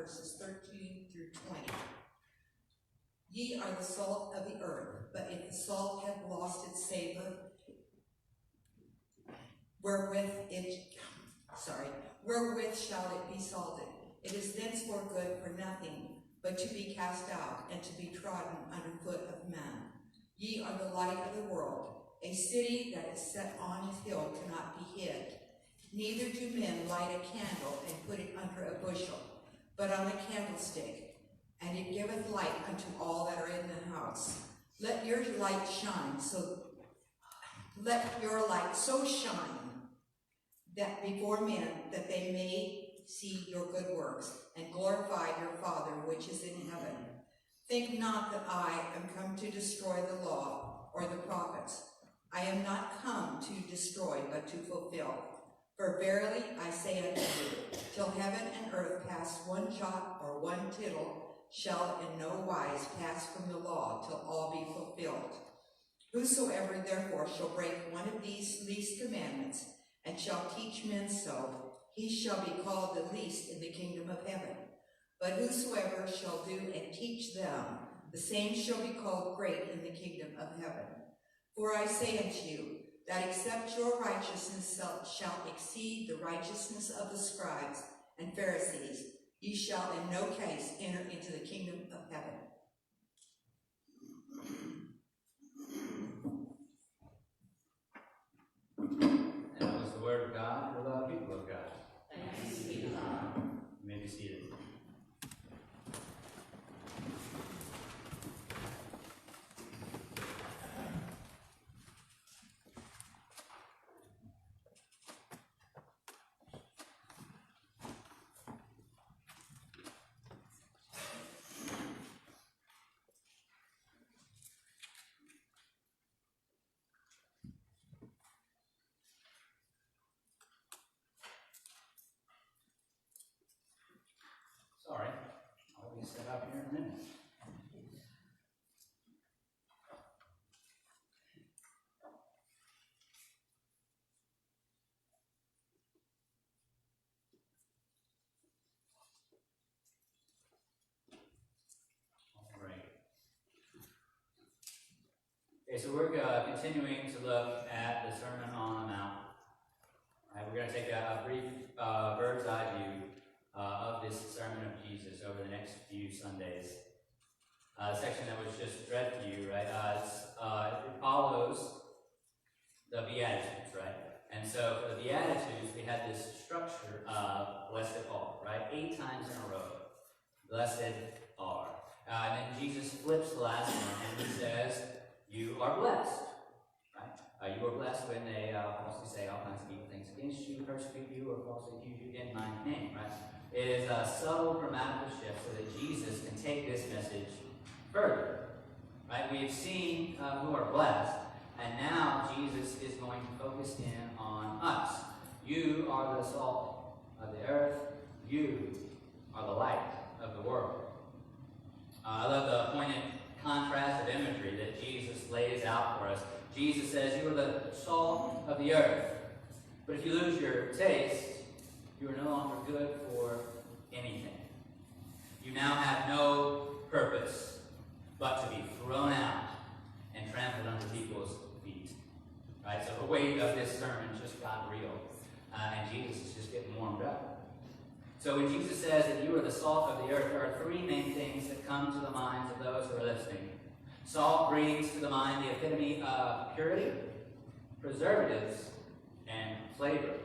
verses 13 through 20. Ye are the salt of the earth, but if the salt have lost its savor, wherewith shall it be salted? It is thenceforth good for nothing, but to be cast out, and to be trodden under foot of men. Ye are the light of the world. A city that is set on a hill cannot be hid. Neither do men light a candle and put it under a bushel, but on a candlestick, and it giveth light unto all that are in the house. Let your light so shine that before men, that they may see your good works, and glorify your Father which is in heaven. Think not that I am come to destroy the law or the prophets. I am not come to destroy, but to fulfill. For verily I say unto you, till heaven and earth pass one jot or one tittle, shall in no wise pass from the law till all be fulfilled. Whosoever therefore shall break one of these least commandments, and shall teach men so, he shall be called the least in the kingdom of heaven. But whosoever shall do and teach them, the same shall be called great in the kingdom of heaven. For I say unto you, that except your righteousness shall exceed the righteousness of the scribes and Pharisees, ye shall in no case enter into the kingdom of heaven. And that was the word of God for the people of God. Thanks be to God. You may be seated. Sorry, I'll be set up here in a minute. All right. Okay, so we're continuing to look at the Sermon on the Mount. All right, we're going to take a brief bird's eye view of this sermon of Jesus over the next few Sundays. The section that was just read to you, right, it follows the Beatitudes, right? And so for the Beatitudes, we had this structure of blessed are, right? 8 times in a row. Blessed are. And then Jesus flips the last one and he says, you are blessed, right? You are blessed when they falsely say all kinds of evil things against you, persecute you, or falsely accuse you in my name, right? It is a subtle grammatical shift so that Jesus can take this message further, right? We have seen who are blessed, and now Jesus is going to focus in on us. You are the salt of the earth. You are the light of the world. I love the pointed contrast of imagery that Jesus lays out for us. Jesus says, you are the salt of the earth. But if you lose your taste, you are no longer good for anything. You now have no purpose but to be thrown out and trampled under people's feet. Right? So the weight of this sermon just got real. And Jesus is just getting warmed up. So when Jesus says that you are the salt of the earth, there are 3 main things that come to the minds of those who are listening. Salt brings to the mind the epitome of purity, preservatives, and flavor.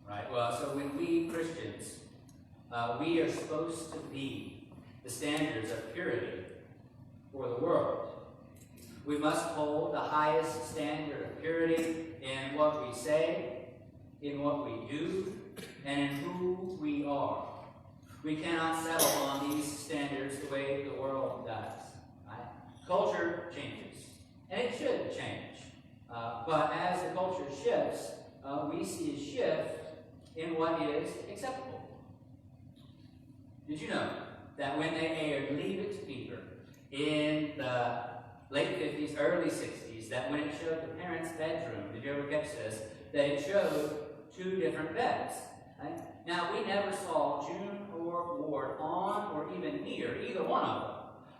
Right? Well, so when we Christians, we are supposed to be the standards of purity for the world. We must hold the highest standard of purity in what we say, in what we do, and in who we are. We cannot settle on these standards the way the world does. Right? Culture changes, and it should change. But as the culture shifts, we see a shift in what is acceptable. Did you know that when they aired Leave It to Beaver in the late 50s, early 60s, that when it showed the parents' bedroom, did you ever catch this, that it showed 2 different beds? Right? Now, we never saw June or Lord on or even near either one of them.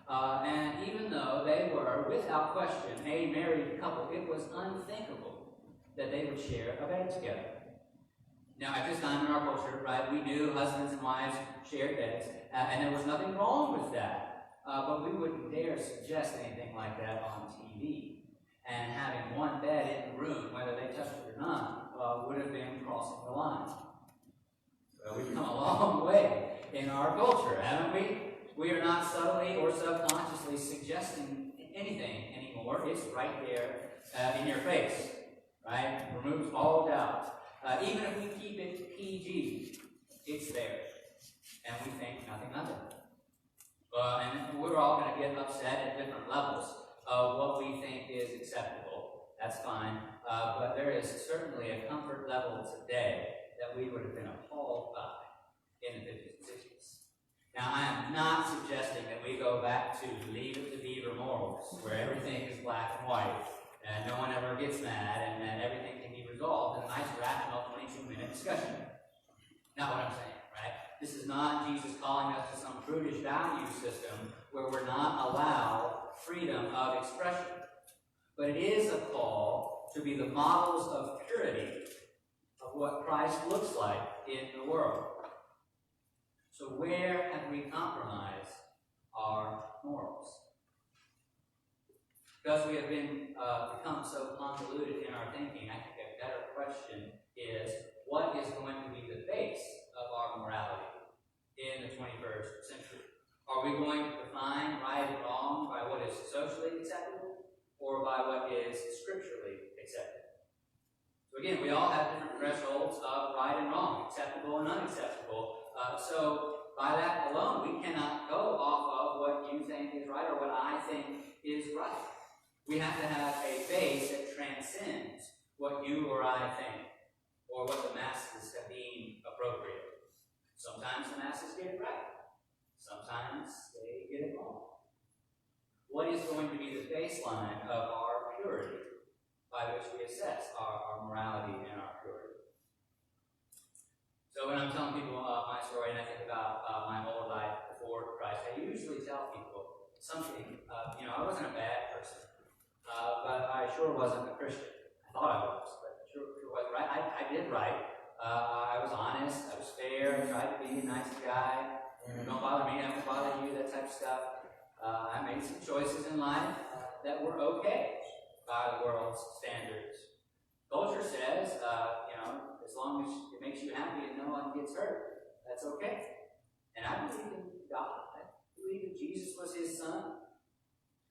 And even though they were, without question, a married couple, it was unthinkable that they would share a bed together. Now, at this time in our culture, right, we knew husbands and wives shared beds, and there was nothing wrong with that. But we wouldn't dare suggest anything like that on TV. And having one bed in the room, whether they touched it or not, would have been crossing the line. Well, we've come a long way in our culture, haven't we? We are not subtly or subconsciously suggesting anything anymore. It's right there in your face, right? Removes all doubt. Even if we keep it PG, it's there. And we think nothing of it. And we're all going to get upset at different levels of what we think is acceptable. That's fine. But there is certainly a comfort level today that we would have been appalled by in the 50s and 60s. Now, I am not suggesting that we go back to Leave It to Beaver morals, where everything is black and white, and no one ever gets mad, and then everything can be resolved in a nice, rational, 22-minute discussion. Not what I'm saying, right? This is not Jesus calling us to some prudish value system where we're not allowed freedom of expression. But it is a call to be the models of purity of what Christ looks like in the world. So where have we compromised our morals? Because we have become so convoluted in our thinking, I think a better question is, what is going to be the base of our morality in the 21st century? Are we going to define right and wrong by what is socially acceptable or by what is scripturally acceptable? So again, we all have different thresholds of right and wrong, acceptable and unacceptable. So by that alone, we cannot go off of what you think is right or what I think is right. We have to have a base that transcends what you or I think or what the masses have deemed appropriate. Sometimes the masses get it right. Sometimes they get it wrong. What is going to be the baseline of our purity by which we assess our morality and our purity? So when I'm telling people my story and I think about my whole life before Christ, I usually tell people something. I wasn't a bad person, but I sure wasn't a Christian. I thought I was, but sure wasn't right. I did right. I was honest. I was fair. I tried to be a nice guy. Don't bother me, I don't bother you, that type of stuff. I made some choices in life that were okay by the world's standards. Culture says, as long as it makes you happy and no one gets hurt, that's okay. And I believe in God. I believe that Jesus was his son.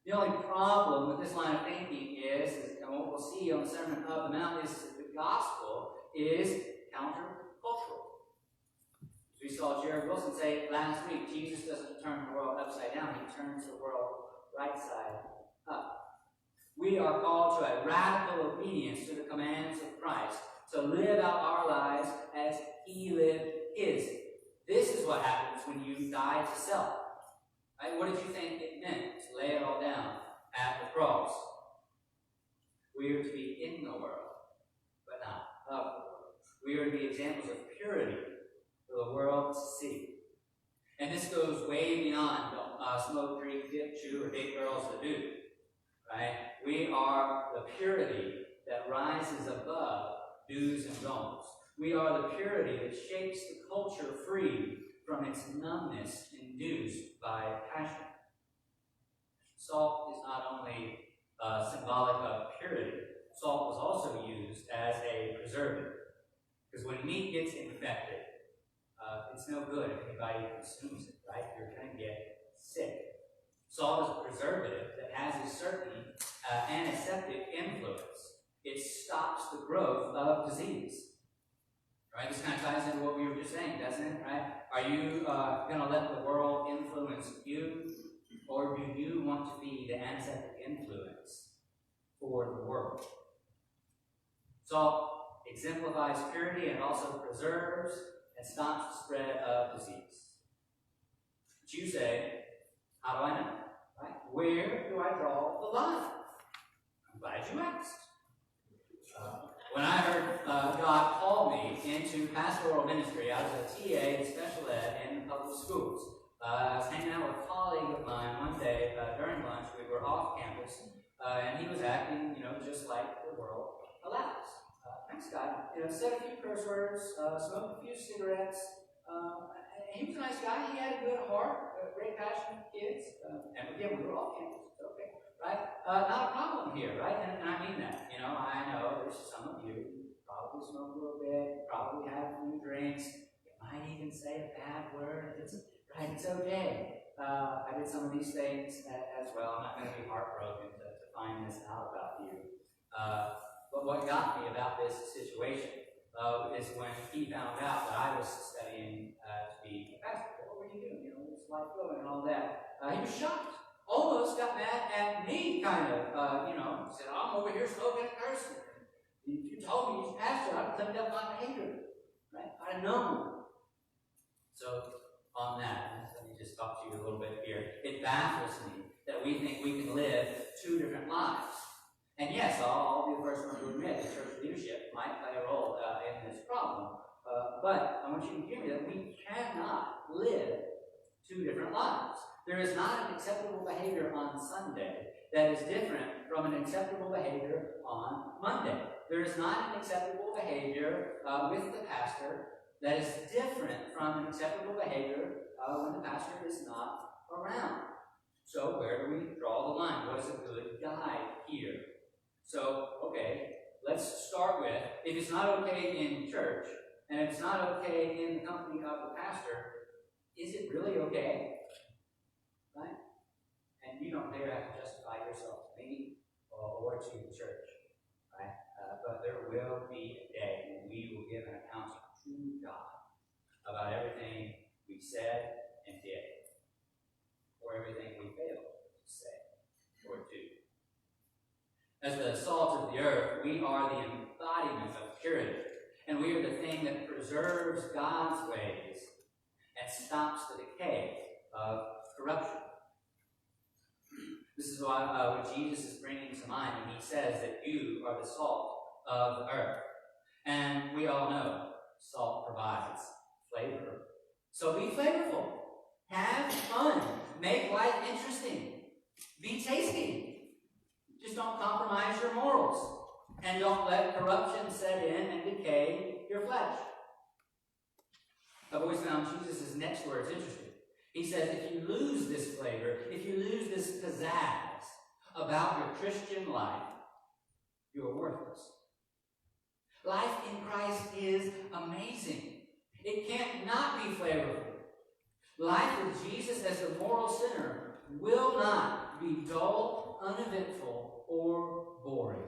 The only problem with this line of thinking is and what we'll see on the Sermon on the Mount, is that the gospel is countercultural. We saw Jared Wilson say last week, Jesus doesn't turn the world upside down, he turns the world right side up. We are called to a radical obedience to the commands of Christ, to live out our lives as he lived his. This is what happens when you die to self. Right? What did you think it meant to lay it all down at the cross? We are to be in the world, but not of the world. We are to be examples of purity for the world to see. And this goes way beyond smoke, drink, dip, chew, or date girls that do. Right? We are the purity that rises above do's and don'ts. We are the purity that shakes the culture free from its numbness induced by passion. Salt is not only symbolic of purity, salt was also used as a preservative. Because when meat gets infected, it's no good if anybody consumes it, right? You're going to get sick. Salt is a preservative that has a certain antiseptic influence. It stops the growth of disease. Right? This kind of ties into what we were just saying, doesn't it? Right? Are you going to let the world influence you, or do you want to be the antiseptic influence for the world? Salt exemplifies purity and also preserves and stops the spread of disease. But you say, how do I know? Right? Where do I draw the line? I'm glad you asked. When I heard God call me into pastoral ministry, I was a TA in special ed in the public schools. I was hanging out with a colleague of mine one day during lunch. We were off campus, and he was acting, just like the world allows. Nice guy, said a few curse words, smoked a few cigarettes. He was a nice guy. He had a good heart, a great passion for kids. And again, we were off campus. Okay, right? Not a problem here, right? And I mean that. I know there's some of you who probably smoke a little bit, probably have a few drinks. You might even say a bad word. It's okay. I did some of these things as well. I'm not going to be heartbroken to find this out about you. But what got me about this situation is when he found out that I was studying to be a pastor. What were you doing? What's life going and all that? He was shocked. Almost got mad at me, kind of. Said, I'm over here smoking and cursing. If you told me he's pastor, I'd have cleaned up my behavior. Right? I'd have known. So, on that, let me just talk to you a little bit here. It baffles me that we think we can live two different lives. And yes, I'll be the first one to admit that church leadership might play a role in this problem. But I want you to hear me that we cannot live two different lives. There is not an acceptable behavior on Sunday that is different from an acceptable behavior on Monday. There is not an acceptable behavior with the pastor that is different from an acceptable behavior when the pastor is not around. So where do we draw the line? What is a good guide here? So, okay, let's start with, if it's not okay in church, and if it's not okay in the company of the pastor, is it really okay? Right? And you don't dare have to justify yourself to me or to the church. Right? But there will be a day when we will give an account to God about everything we said and did, or everything we failed to say or do. As the salt of the earth, we are the embodiment of purity, and we are the thing that preserves God's ways and stops the decay of corruption. This is what Jesus is bringing to mind when he says that you are the salt of the earth. And we all know salt provides flavor. So be flavorful. Have fun. Make life interesting. Be tasty. Just don't compromise your morals. And don't let corruption set in and decay your flesh. I've always found Jesus' next words interesting. He says, if you lose this flavor, if you lose this pizzazz about your Christian life, you're worthless. Life in Christ is amazing. It can't not be flavorful. Life with Jesus as the moral center will not be dull, uneventful, or boring.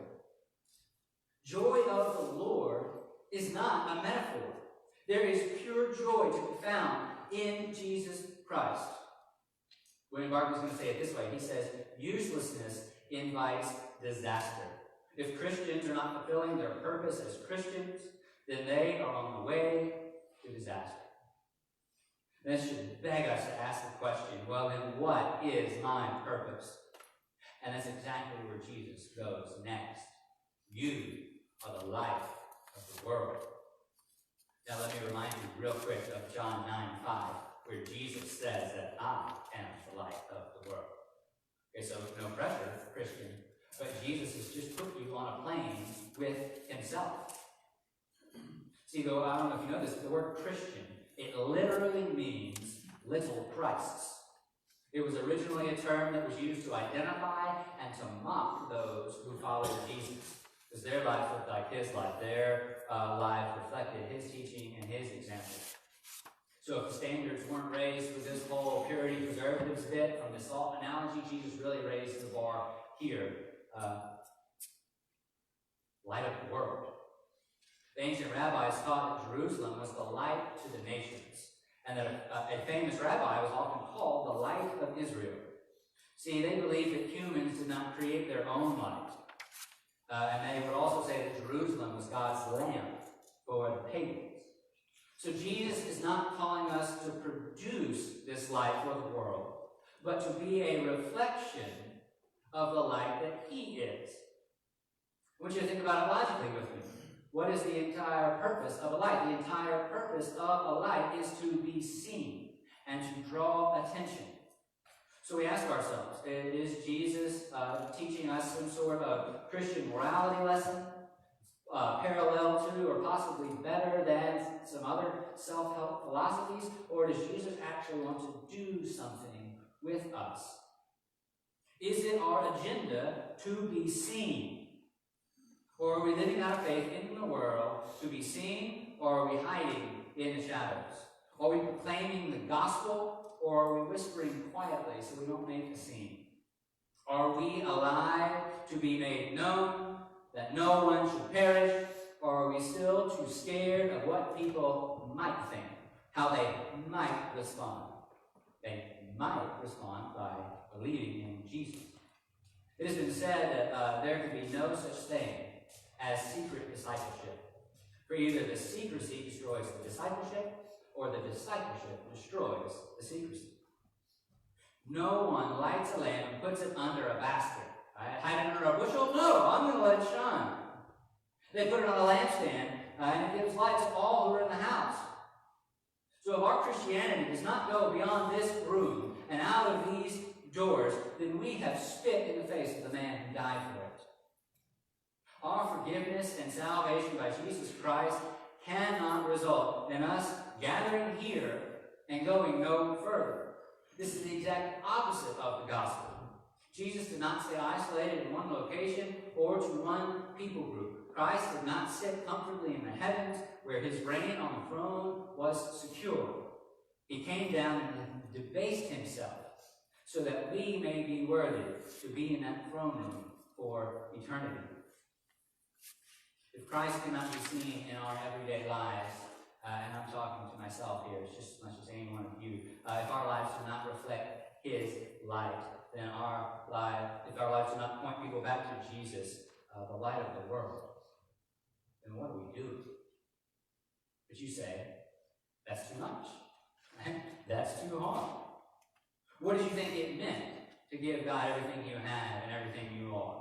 Joy of the Lord is not a metaphor. There is pure joy to be found in Jesus Christ. William Barclay is going to say it this way. He says, uselessness invites disaster. If Christians are not fulfilling their purpose as Christians, then they are on the way to disaster. This should beg us to ask the question, well, then what is my purpose? And that's exactly where Jesus goes next. You are the light of the world. Now let me remind you real quick of John 9:5, where Jesus says that I am the light of the world. Okay, so no pressure, Christian, but Jesus has just put you on a plane with himself. See, though, I don't know if you know this, the word Christian, it literally means little Christs. It was originally a term that was used to identify and to mock those who followed Jesus, because their lives looked like his life. Their lives reflected his teaching and his example. So if the standards weren't raised with this whole purity preservatives bit from the salt analogy, Jesus really raised the bar here. Light of the world. The ancient rabbis taught that Jerusalem was the light to the nations, and that a famous rabbi was often called the light of Israel. See, they believed that humans did not create their own light. And they would also say that Jerusalem was God's lamp for the pagans. So Jesus is not calling us to produce this light for the world, but to be a reflection of the light that he is. I want you to think about it logically with me. What is the entire purpose of a light? The entire purpose of a light is to be seen and to draw attention. So we ask ourselves, is Jesus teaching us some sort of Christian morality lesson, parallel to or possibly better than some other self-help philosophies? Or does Jesus actually want to do something with us? Is it our agenda to be seen? Or are we living out of faith in the world to be seen, or are we hiding in the shadows? Are we proclaiming the gospel, or are we whispering quietly so we don't make a scene? Are we alive to be made known, that no one should perish, or are we still too scared of what people might think, how they might respond? They might respond by believing in Jesus. It has been said that there can be no such thing as secret discipleship. For either the secrecy destroys the discipleship, or the discipleship destroys the secrecy. No one lights a lamp and puts it under a basket. Right? Hide it under a bushel? No, I'm going to let it shine. They put it on a lampstand, and it gives light to all who are in the house. So if our Christianity does not go beyond this room and out of these doors, then we have spit in the face of the man who died for it. Our forgiveness and salvation by Jesus Christ cannot result in us gathering here and going no further. This is the exact opposite of the gospel. Jesus did not stay isolated in one location or to one people group. Christ did not sit comfortably in the heavens where his reign on the throne was secure. He came down and debased himself so that we may be worthy to be in that throne room for eternity. If Christ cannot be seen in our everyday lives, and I'm talking to myself here, it's just as much as any one of you, if our lives do not reflect his light, then if our lives do not point people back to Jesus, the light of the world, then what do we do? But you say, that's too much. That's too hard. What did you think it meant to give God everything you have and everything you are?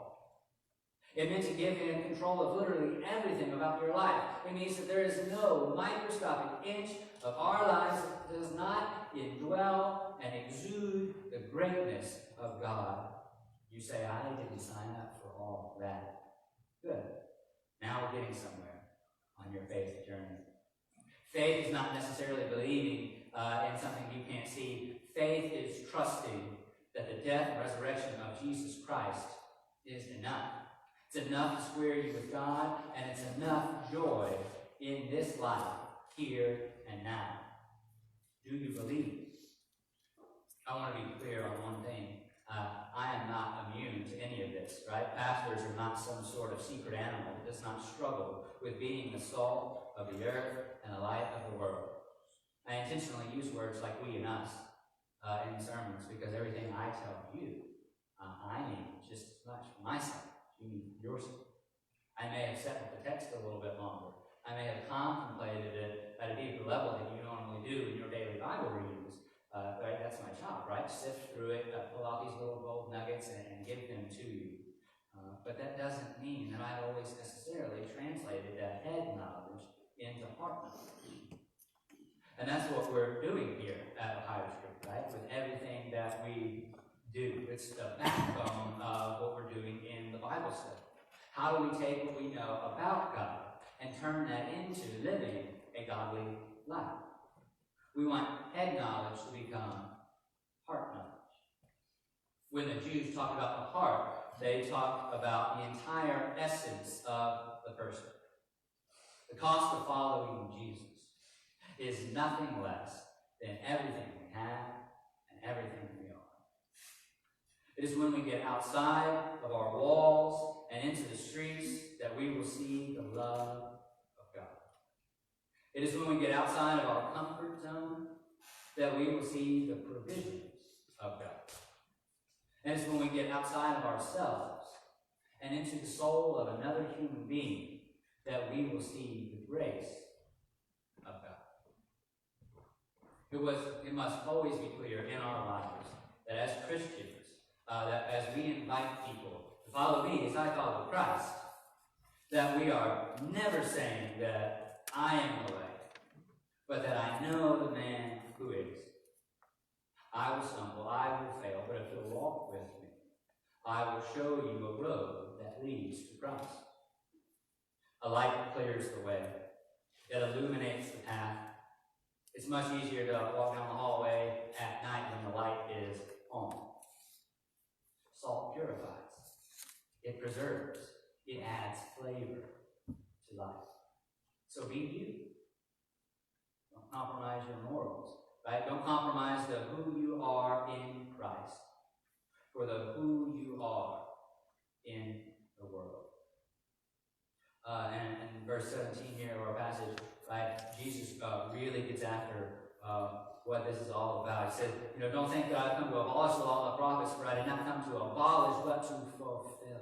It meant to give him control of literally everything about your life. It means that there is no microscopic inch of our lives that does not indwell and exude the greatness of God. You say, I didn't sign up for all of that. Good. Now we're getting somewhere on your faith journey. Faith is not necessarily believing in something you can't see. Faith is trusting that the death and resurrection of Jesus Christ is enough. It's enough to square you with God, and it's enough joy in this life, here and now. Do you believe? I want to be clear on one thing. I am not immune to any of this, right? Pastors are not some sort of secret animal that does not struggle with being the salt of the earth and the light of the world. I intentionally use words like we and us in sermons because everything I tell you, I need just as much for myself. You need yourself. I may have sat with the text a little bit longer. I may have contemplated it at a deeper level than you normally do in your daily Bible readings. Right? That's my job, right? Sift through it, pull out these little gold nuggets and give them to you. But that doesn't mean that I've always necessarily translated that head knowledge into heart knowledge. And that's what we're doing here at Ohio Street, right? With everything that we do. It's the backbone of what we're doing in the Bible study. How do we take what we know about God and turn that into living a godly life? We want head knowledge to become heart knowledge. When the Jews talk about the heart, they talk about the entire essence of the person. The cost of following Jesus is nothing less than everything we have and everything we are. It is when we get outside of our walls and into the streets that we will see the love of God. It is when we get outside of our comfort zone that we will see the provisions of God. And it's when we get outside of ourselves and into the soul of another human being that we will see the grace of God. It must always be clear in our lives that as Christians, that as we invite people to follow me as I follow Christ, That we are never saying that I am the way, but that I know the man who is. I will stumble, I will fail, but if you'll walk with me, I will show you a road that leads to Christ. A light that clears the way, that illuminates the path. It's much easier to walk down the hallway at night when the light is on. Salt purifies. It preserves. It adds flavor to life. So be you. Don't compromise your morals, right? Don't compromise the who you are in Christ for the who you are in the world. And in verse 17 here of our passage, right, Jesus really gets after what this is all about. He said, don't think that I've come to abolish the law of the prophets, for I did not come to abolish, but to fulfill.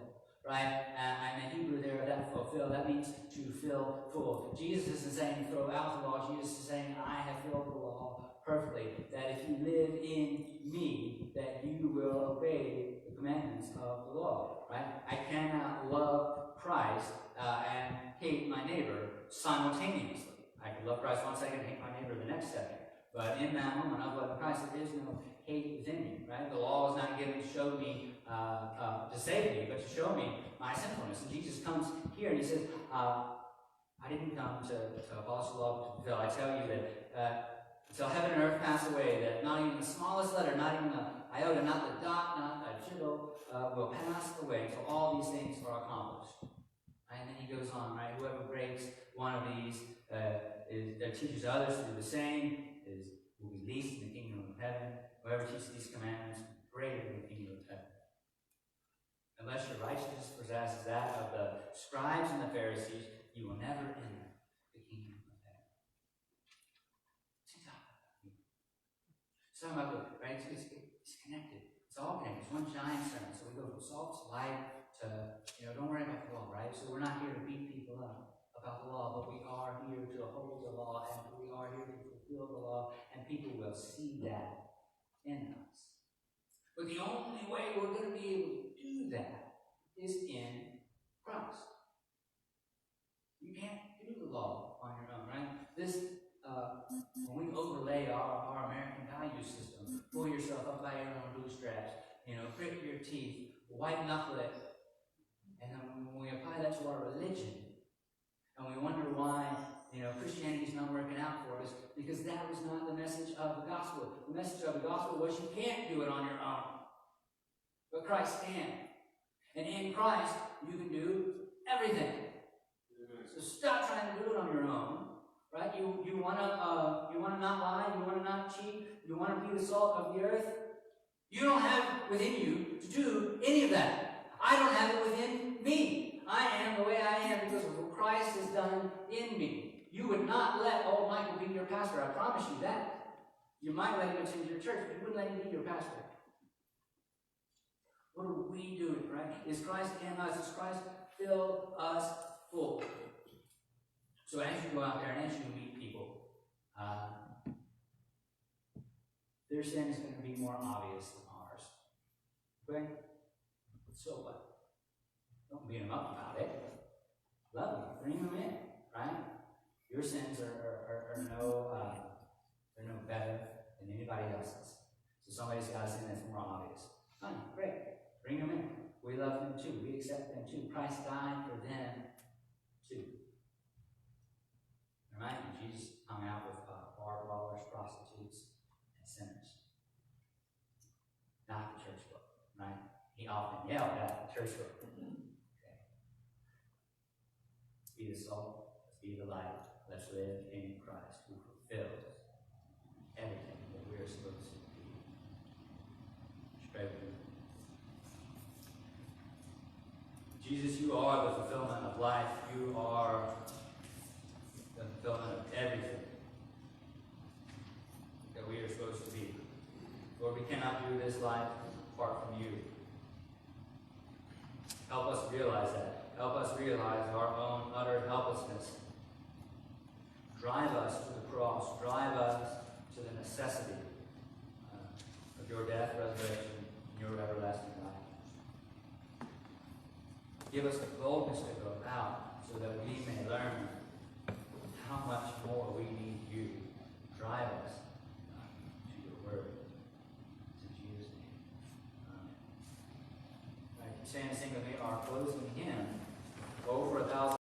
Right? And in Hebrew there, that fulfill, that means to fill full. Jesus isn't saying throw out the law. Jesus is saying, I have filled the law perfectly. That if you live in me, that you will obey the commandments of the law. Right? I cannot love Christ and hate my neighbor simultaneously. I can love Christ one second and hate my neighbor the next second. But in that moment of loving Christ, there is no hate within me, right? The law was not given to show me, to save me, but to show me my sinfulness. And Jesus comes here and he says, I didn't come to abolish the law, but to fulfill. I tell you that until heaven and earth pass away, that not even the smallest letter, not even the iota, not the dot, not a tittle, will pass away until all these things are accomplished. Right? And then he goes on, right? Whoever breaks one of these that teaches others to do the same will be least in the kingdom of heaven. Whoever teaches these commandments, greater in the kingdom of heaven. Unless your righteousness possesses that of the scribes and the Pharisees, you will never enter the kingdom of heaven. It's talking about the, right? It's connected. It's all connected. It's one giant sermon. So we go from salt to light to, don't worry about the law, right? So we're not here to beat people up about the law, but we are here to uphold the law, and we are here to fulfill the law, and people will see that in us. But the only way we're going to be able to do that is in Christ. You can't do the law on your own, right? This, when we overlay our American value system, pull yourself up by your own bootstraps, grit your teeth, white knuckle it, and then when we apply that to our religion, and we wonder why, Christianity is not working out for us, because that was not the message of the gospel. The message of the gospel was you can't do it on your own, but Christ can. And in Christ, you can do everything. So stop trying to do it on your own, right? You want to not lie, you want to not cheat, you want to be the salt of the earth. You don't have it within you to do any of that. I don't have it within me. I am the way I am because of what Christ has done in me. You would not let old Michael be your pastor. I promise you that. You might let him attend your church, but you wouldn't let him be your pastor. What are we doing, right? Is Christ in us? Does Christ fill us full? So as you go out there and as you meet people, their sin is going to be more obvious than ours. Okay? So what? Don't beat them up about it. Love them. Bring them in, right? Your sins are no better than anybody else's. So somebody's got a sin that's more obvious. Fine, great. Bring them in. We love them too. We accept them too. Christ died for them too. Right? And Jesus hung out with bar brawlers, prostitutes, and sinners. Not the church book, right? He often yelled at the church book. Okay. Be the salt, let's be the light, let's live in Christ, who fulfills everything that we are supposed to be. Straight with Jesus, you are the fulfillment of life. You are the fulfillment of everything that we are supposed to be. Lord, we cannot do this life apart from you. Help us realize that. Help us realize our own utter helplessness. Drive us to the cross. Drive us to the necessity of your death, resurrection, and your everlasting life. Give us the boldness to go out, so that we may learn how much more we need you. Drive us to your word. It's in Jesus' name. Amen. All right, stand and sing with me our closing hymn, "Oh, for 1,000